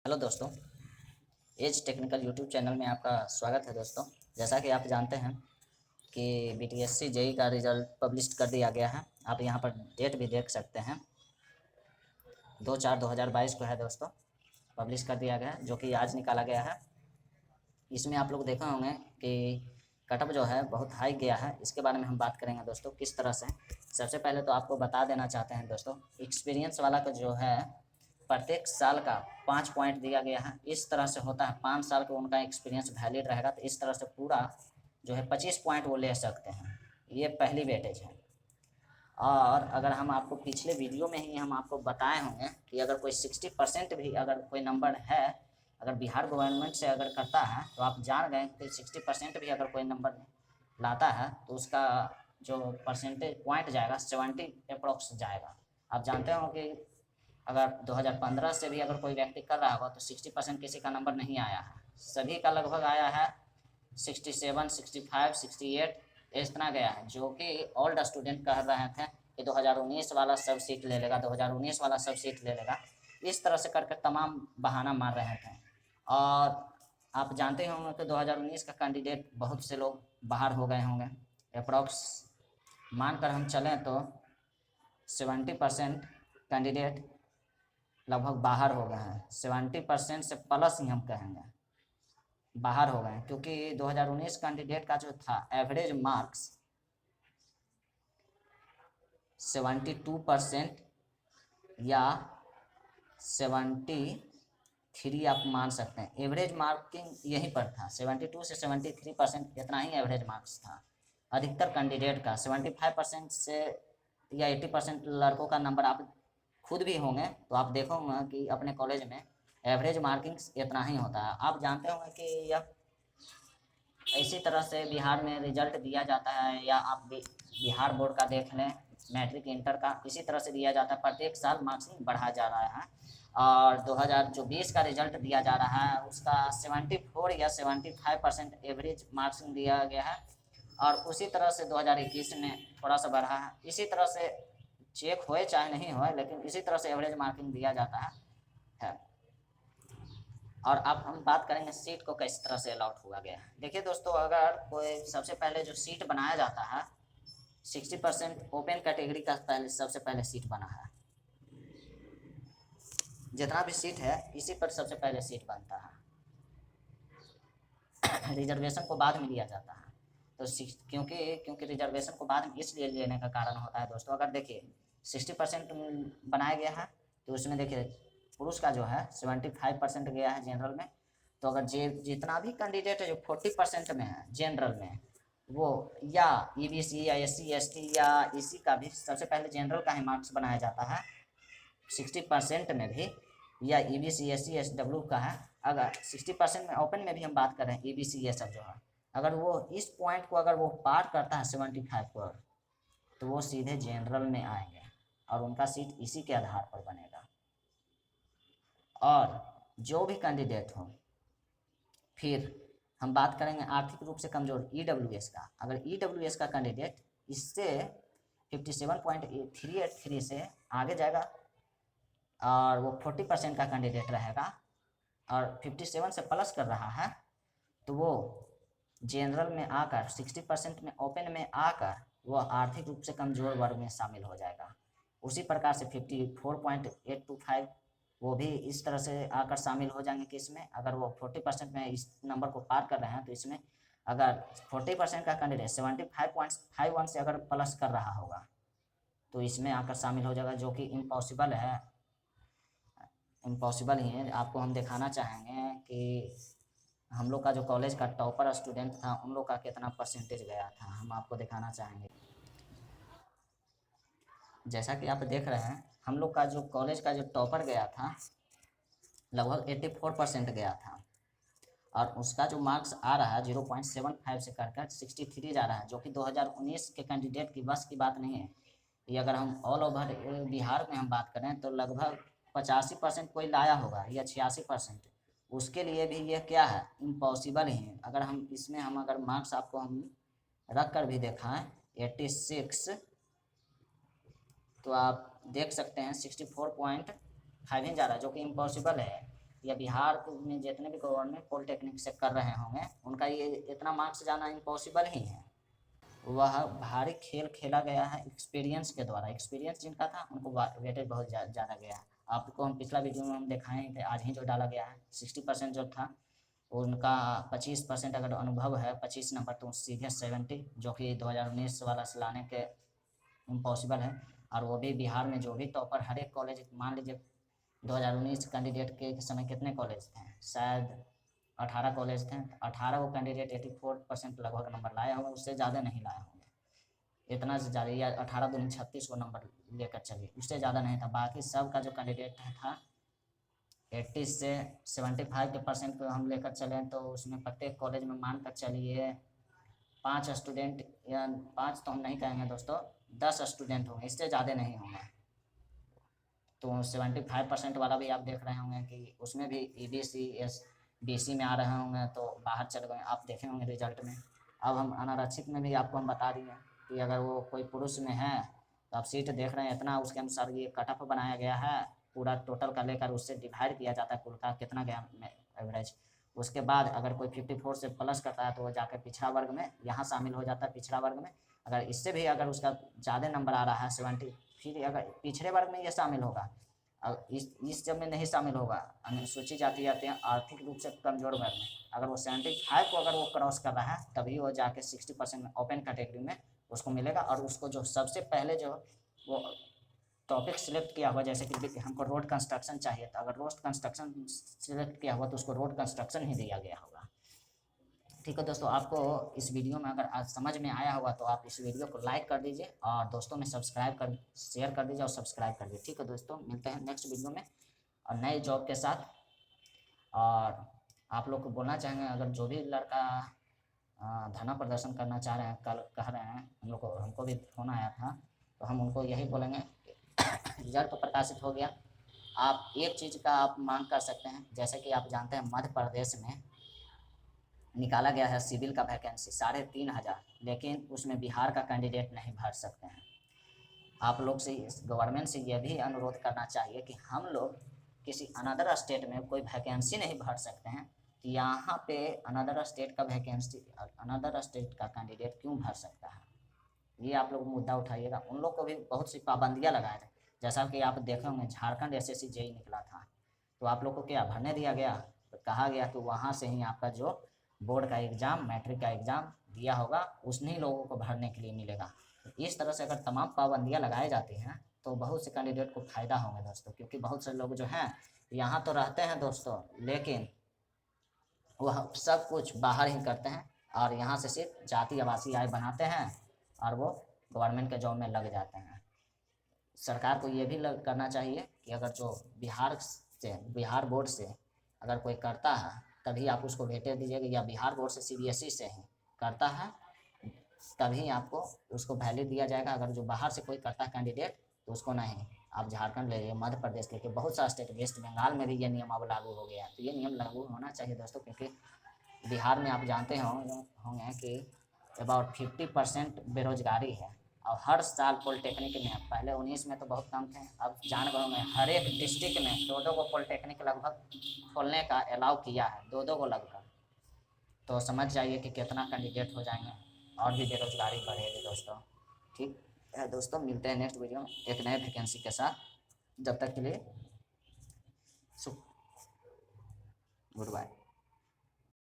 Hello दोस्तों, as technical YouTube channel में आपका स्वागत है दोस्तों। जैसा कि आप जानते हैं कि बीटीएससी जेई का रिज़ल्ट पब्लिश कर दिया गया है। आप यहां पर डेट भी देख सकते हैं, 2/4/2022 को है दोस्तों, पब्लिश कर दिया गया है, जो कि आज निकाला गया है। इसमें आप लोग देखे होंगे कि कट ऑफ जो है बहुत हाई गया है। इसके बारे में हम बात करेंगे दोस्तों, किस तरह से। सबसे पहले तो आपको बता देना चाहते हैं दोस्तों, एक्सपीरियंस वाला का जो है प्रत्येक साल का 5 पॉइंट दिया गया है। इस तरह से होता है, 5 साल का उनका एक्सपीरियंस वैलिड रहेगा, तो इस तरह से पूरा जो है 25 पॉइंट वो ले सकते हैं। ये पहली वेटेज है। और अगर हम आपको पिछले वीडियो में ही हम आपको बताए होंगे कि अगर कोई 60% भी अगर कोई नंबर है, अगर बिहार गवर्नमेंट से अगर करता है, तो आप जान गए कि 60% भी अगर कोई नंबर लाता है तो उसका जो परसेंटेज पॉइंट जाएगा 70 अप्रॉक्स जाएगा। आप जानते हो कि अगर 2015 से भी अगर कोई व्यक्ति कर रहा होगा तो 60% किसी का नंबर नहीं आया है, सभी का लगभग आया है 67, 65, 68 इस तरह गया है, जो कि ओल्ड स्टूडेंट कह रहे थे कि 2019 वाला सब सीट ले लेगा, 2019 वाला सब सीट ले लेगा। इस तरह से करके तमाम बहाना मार रहे थे। और आप जानते होंगे कि 2019 का कैंडिडेट बहुत से लोग बाहर हो गए होंगे। अप्रॉक्स मानकर हम चलें तो 70% कैंडिडेट लगभग बाहर हो गए हैं। 70% से प्लस ही हम कहेंगे बाहर हो गए हैं, क्योंकि 2019 कैंडिडेट का जो था एवरेज मार्क्स 72% या 73 आप मान सकते हैं। एवरेज मार्किंग यहीं पर था, 72 से 73%, इतना ही एवरेज मार्क्स था अधिकतर कैंडिडेट का। 75% से या 80% लड़कों का नंबर आप खुद भी होंगे तो आप देखोगे कि अपने कॉलेज में एवरेज मार्किंग इतना ही होता है। आप जानते होंगे कि यह इसी तरह से बिहार में रिजल्ट दिया जाता है, या आप बिहार बोर्ड का देख लें, मैट्रिक इंटर का, इसी तरह से दिया जाता है। प्रत्येक साल मार्क्सिंग बढ़ा जा रहा है। और 2024 का रिजल्ट दिया जा रहा है, उसका 74 या 75% एवरेज मार्क्सिंग दिया गया है। और उसी तरह से 2021 में थोड़ा सा बढ़ा है। इसी तरह से चेक होए चाहे नहीं होए, लेकिन इसी तरह से एवरेज मार्किंग दिया जाता है। और अब हम बात करेंगे सीट को किस तरह से अलॉट हुआ गया है। देखिए दोस्तों, अगर कोई सबसे पहले जो सीट बनाया जाता है 60% ओपन कैटेगरी का पहले सबसे पहले सीट बना है। जितना भी सीट है इसी पर सबसे पहले सीट बनता है। रिजर्वेशन को बाद में लिया जाता है। तो क्योंकि रिजर्वेशन को बाद में इसलिए लेने का कारण होता है दोस्तों, अगर देखिए 60% बनाया गया है, तो उसमें देखिए पुरुष का जो है 75% गया है जनरल में। तो अगर जितना भी कैंडिडेट है जो 40% में है जनरल में, वो या ईबीसी या एससी एसटी या इसी का भी सबसे पहले जनरल का ही मार्क्स बनाया जाता है 60% में भी, या ईबीसी एससी एसडब्ल्यू का है। अगर 60% में ओपन में भी हम बात कर रहे हैं, ईबीसी ये सब जो है, अगर वो इस पॉइंट को अगर वो पार करता है 75 पर, तो वो सीधे जनरल में आएंगे और उनका सीट इसी के आधार पर बनेगा। और जो भी कैंडिडेट हो, फिर हम बात करेंगे आर्थिक रूप से कमजोर ईडब्ल्यूएस का। अगर ईडब्ल्यूएस का कैंडिडेट इससे 57.383 से आगे जाएगा और वो 40% का कैंडिडेट रहेगा और 57 से प्लस कर रहा है, तो वो जनरल में आकर 60% में ओपन में आकर वो आर्थिक रूप से कमजोर वर्ग में शामिल हो जाएगा। उसी प्रकार से 54.825 वो भी इस तरह से आकर शामिल हो जाएंगे कि इसमें अगर वो 40% में इस नंबर को पार कर रहे हैं, तो इसमें अगर 40% का कैंडिडेट 75.51 से अगर प्लस कर रहा होगा तो इसमें आकर शामिल हो जाएगा, जो कि इम्पॉसिबल है। इम्पॉसिबल ही है। आपको हम दिखाना चाहेंगे कि हम लोग का जो कॉलेज का टॉपर स्टूडेंट था उन लोग का कितना परसेंटेज गया था, हम आपको दिखाना चाहेंगे। जैसा कि आप देख रहे हैं, हम लोग का जो कॉलेज का जो टॉपर गया था लगभग 84% गया था, और उसका जो मार्क्स आ रहा है 0.75 से कर 63 जा रहा है, जो कि 2019 के कैंडिडेट की बस की बात नहीं है। ये अगर हम ऑल ओवर बिहार में हम बात करें तो लगभग 85% कोई लाया होगा या 86%। उसके लिए भी ये क्या है, इम्पॉसिबल ही है। अगर हम इसमें हम अगर मार्क्स आपको हम रख कर भी दिखाएं 86, तो आप देख सकते हैं 64.5 जा रहा है, जो कि इम्पॉसिबल है। या बिहार में जितने भी गवर्नमेंट पॉलिटेक्निक से कर रहे होंगे उनका ये इतना मार्क्स जाना इम्पॉसिबल ही है। वह भारी खेल खेला गया है एक्सपीरियंस के द्वारा। एक्सपीरियंस जिनका था उनको वेटेज बहुत ज़्यादा गया है। आपको हम पिछला वीडियो में हम दिखाए थे, आज ही जो डाला गया है 60% जो था उनका 25% अगर अनुभव है 25 नंबर तो सीधे 70, जो कि 2019 वाला से लाने के इम्पॉसिबल है। और वो भी बिहार में जो भी टॉपर हर एक कॉलेज, मान लीजिए 2019 कैंडिडेट के समय कितने कॉलेज थे, शायद 18 कॉलेज थे, 18 वो कैंडिडेट 84% लगभग नंबर लाए होंगे, उससे ज़्यादा नहीं लाए होंगे। इतना से ज़्यादा या 18 दूनी 36 को नंबर लेकर चलिए, उससे ज़्यादा नहीं था। बाकी सब का जो कैंडिडेट था 80 से 75% को हम लेकर चलें तो उसमें प्रत्येक कॉलेज में मान कर चलिए 5 स्टूडेंट, या 5 तो हम नहीं कहेंगे दोस्तों, 10 स्टूडेंट होंगे, इससे ज़्यादा नहीं होंगे। तो 75% वाला भी आप देख रहे होंगे कि उसमें भी EBC BC में आ रहे होंगे तो बाहर चल गए, आप देखे होंगे रिजल्ट में। अब हम अनारक्षित में भी आपको हम बता दिए कि अगर वो कोई पुरुष में है तो आप सीट देख रहे हैं इतना, उसके अनुसार ये कट ऑफ बनाया गया है, पूरा टोटल का लेकर उससे डिवाइड किया जाता है कुल का कितना गया एवरेज। उसके बाद अगर कोई 54 से प्लस करता है तो वो जाकर पिछड़ा वर्ग में यहाँ शामिल हो जाता है, पिछड़ा वर्ग में। अगर इससे भी अगर उसका ज़्यादा नंबर आ रहा है 70, फिर अगर पिछड़े वर्ग में ये शामिल होगा। अब इस जब में नहीं शामिल होगा, अनुसूचित जाति आते हैं आर्थिक रूप से कमजोर वर्ग में। अगर वो 75 को अगर वो क्रॉस कर रहा है तभी वो जाके 60% में ओपन कैटेगरी में उसको मिलेगा। और उसको जो सबसे पहले जो वो टॉपिक सिलेक्ट किया हुआ, जैसे कि हमको रोड कंस्ट्रक्शन चाहिए, तो अगर रोड कंस्ट्रक्शन सिलेक्ट किया हुआ तो उसको रोड कंस्ट्रक्शन ही दिया गया होगा। ठीक है दोस्तों, आपको इस वीडियो में अगर आज समझ में आया होगा तो आप इस वीडियो को लाइक कर दीजिए और दोस्तों में सब्सक्राइब कर शेयर कर दीजिए और सब्सक्राइब कर दीजिए। ठीक है दोस्तों, मिलते हैं नेक्स्ट वीडियो में और नए जॉब के साथ। और आप लोग को बोलना चाहेंगे अगर जो भी लड़का धरना प्रदर्शन करना चाह रहे हैं, कल कह रहे हैं हम लोग को, हमको भी फोन आया था, तो हम उनको यही बोलेंगे रिजल्ट तो प्रकाशित हो गया, आप एक चीज़ का आप मांग कर सकते हैं। जैसे कि आप जानते हैं मध्य प्रदेश में निकाला गया है सिविल का वैकेंसी 3,500, लेकिन उसमें बिहार का कैंडिडेट नहीं भर सकते हैं। आप लोग से गवर्नमेंट से यह भी अनुरोध करना चाहिए कि हम लोग किसी अनदर स्टेट में कोई वैकेंसी नहीं भर सकते हैं, तो यहाँ पे अनदर स्टेट का वैकेंसी, अनदर स्टेट का कैंडिडेट क्यों भर सकता है, ये आप लोग मुद्दा उठाइएगा। उन लोग को भी बहुत सी पाबंदियाँ लगाए थे, जैसा कि आप देखे होंगे झारखंड SSC JEE निकला था, तो आप लोग को क्या भरने दिया गया, तो कहा गया कि वहाँ से ही आपका जो बोर्ड का एग्ज़ाम, मैट्रिक का एग्ज़ाम दिया होगा उन्हीं लोगों को भरने के लिए मिलेगा। इस तरह से अगर तमाम पाबंदियाँ लगाई जाती हैं तो बहुत से कैंडिडेट को फ़ायदा होगा दोस्तों, क्योंकि बहुत से लोग जो हैं यहाँ तो रहते हैं दोस्तों, लेकिन वह सब कुछ बाहर ही करते हैं और यहाँ से सिर्फ जाति आवासीय आय बनाते हैं और वो गवर्नमेंट के जॉब में लग जाते हैं। सरकार को ये भी करना चाहिए कि अगर जो बिहार बोर्ड से अगर कोई करता है तभी आप उसको वेटेज दीजिएगा, या बिहार बोर्ड से CBSE से ही करता है तभी आपको उसको वैल्यू दिया जाएगा। अगर जो बाहर से कोई करता है कैंडिडेट तो उसको नहीं। आप झारखंड ले लीजिए, मध्य प्रदेश ले लीजिए, बहुत सारा स्टेट, वेस्ट बंगाल में भी ये नियम अब लागू हो गया है। तो ये नियम लागू होना चाहिए दोस्तों, क्योंकि बिहार में आप जानते होंगे कि अबाउट 50% बेरोजगारी है और हर साल पॉलिटेक्निक में, पहले 19 में तो बहुत कम थे, अब जान गए में हर एक डिस्ट्रिक्ट में 2-2 को पॉलिटेक्निक लगभग खोलने का अलाउ किया है, 2-2 को लगभग। तो समझ जाइए कि कितना कैंडिडेट हो जाएंगे और भी बेरोजगारी बढ़ेगी दोस्तों। ठीक है दोस्तों, मिलते हैं नेक्स्ट वीडियो में एक नए वैकेंसी के साथ। जब तक के लिए गुड बाय।